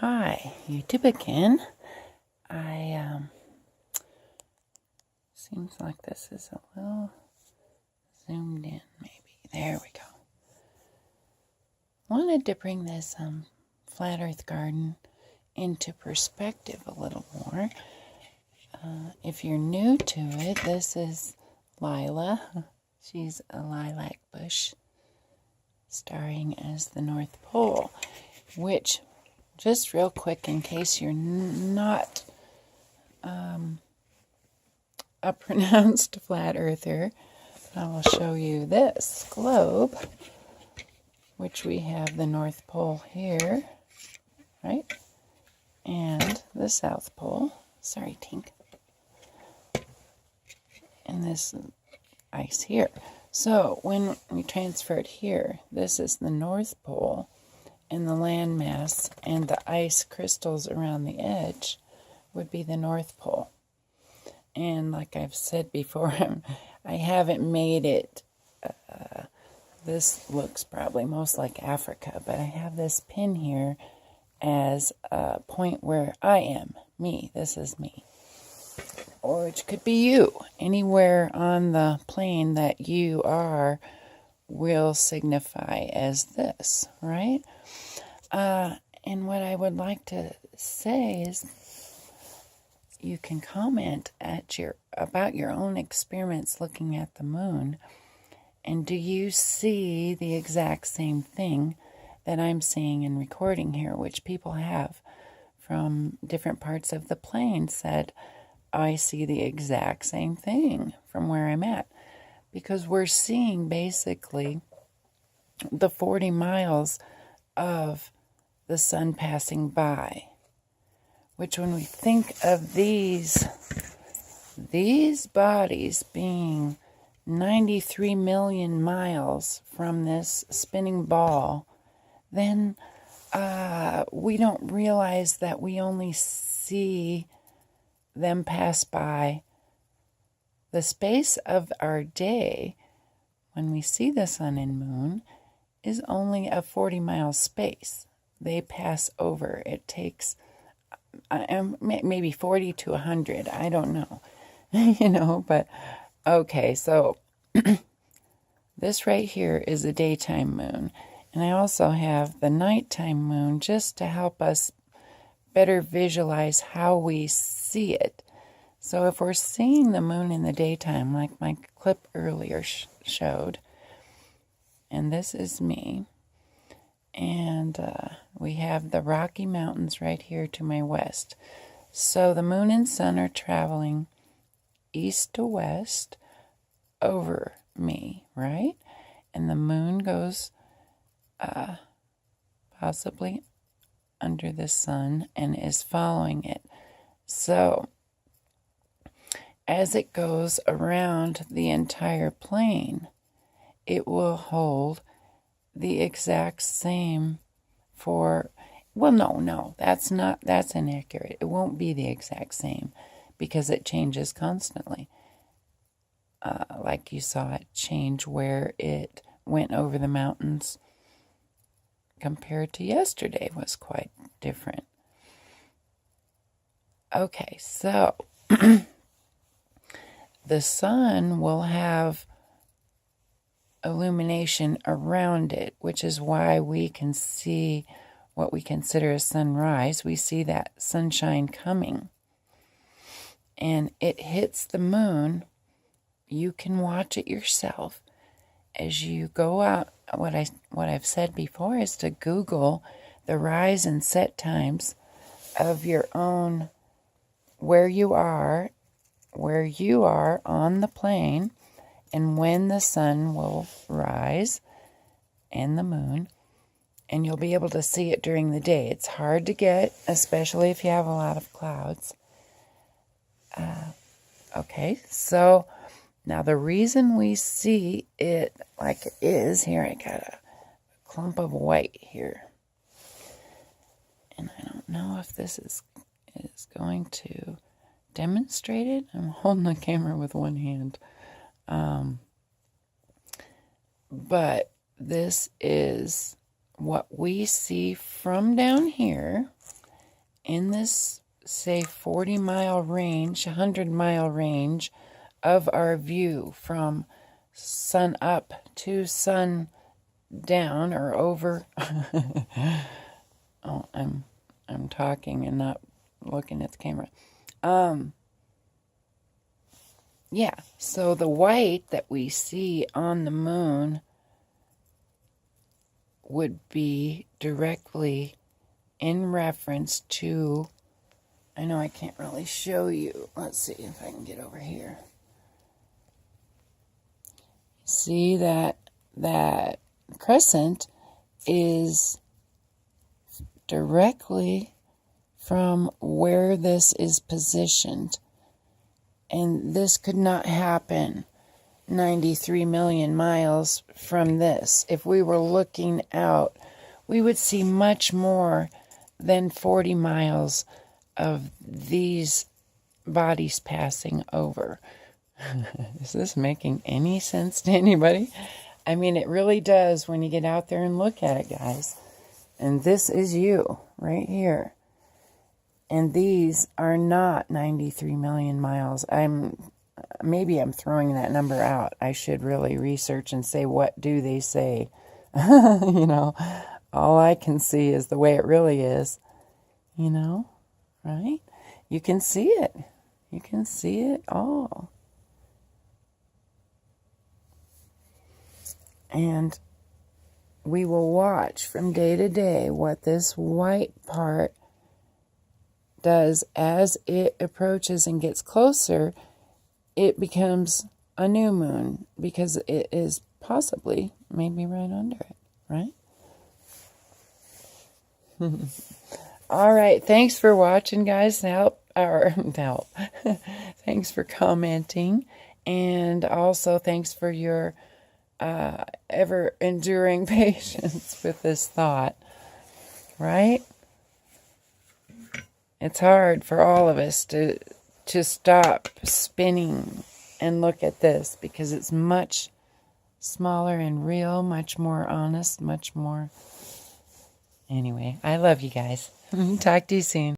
Hi, YouTube again. Seems like this is a little zoomed in, maybe. There we go. Wanted to bring this flat earth garden into perspective a little more. If you're new to it, this is Lila. She's a lilac bush starring as the North Pole, which, just real quick, in case you're not a pronounced flat earther, I will show you this globe, which we have the North Pole here, right? And the South Pole. Sorry, Tink. And this ice here. So when we transfer it here, this is the North Pole, and the landmass and the ice crystals around the edge would be the North Pole. And like I've said before, I haven't made it, this looks probably most like Africa, but I have this pin here as a point where I am, me, this is me. Or it could be you. Anywhere on the plane that you are will signify as this, right? And what I would like to say is you can comment at about your own experiments looking at the moon, and do you see the exact same thing that I'm seeing and recording here, which people have from different parts of the plane said, I see the exact same thing from where I'm at, because we're seeing basically the 40 miles of the sun passing by, which when we think of these bodies being 93 million miles from this spinning ball, then we don't realize that we only see them pass by the space of our day when we see the sun and moon is only a 40-mile space. They pass over. It takes maybe 40 to 100. I don't know. But okay, so this right here is a daytime moon. And I also have the nighttime moon just to help us better visualize how we see it. So if we're seeing the moon in the daytime, like my clip earlier showed, and this is me, and we have the Rocky Mountains right here to my west. So the moon and sun are traveling east to west over me, right? And the moon goes possibly under the sun and is following it. So as it goes around the entire plane, it will hold the exact same that's inaccurate. It won't be the exact same because it changes constantly. Like you saw it change where it went over the mountains compared to yesterday was quite different. Okay, so the sun will have illumination around it, which is why we can see what we consider a sunrise. We see that sunshine coming, and it hits the moon. You can watch it yourself as you go out. What I've said before is to Google the rise and set times of your own where you are on the plane, and when the sun will rise and the moon, and you'll be able to see it during the day. It's hard to get, especially if you have a lot of clouds. Okay, so now the reason we see it like it is here, I got a clump of white here, and I don't know if this is going to demonstrate it. I'm holding the camera with one hand. But this is what we see from down here in this, say, 40-mile range, 100-mile range of our view from sun up to sun down or over. Oh, I'm talking and not looking at the camera. Yeah, so the white that we see on the moon would be directly in reference to, I know I can't really show you. Let's see if I can get over here. See that crescent is directly from where this is positioned. And this could not happen 93 million miles from this. If we were looking out, we would see much more than 40 miles of these bodies passing over. Is this making any sense to anybody? I mean, it really does when you get out there and look at it, guys. And this is you right here. And these are not 93 million miles. Maybe I'm throwing that number out. I should really research and say, what do they say? You know, all I can see is the way it really is. You know, right? You can see it. You can see it all. And we will watch from day to day what this white part does. As it approaches and gets closer, it becomes a new moon because it is possibly maybe right under it, right? All right, thanks for watching, guys. Help. Thanks for commenting, and also thanks for your ever enduring patience with this thought, right? It's hard for all of us to stop spinning and look at this because it's much smaller and real, much more honest, much more. Anyway, I love you guys. Talk to you soon.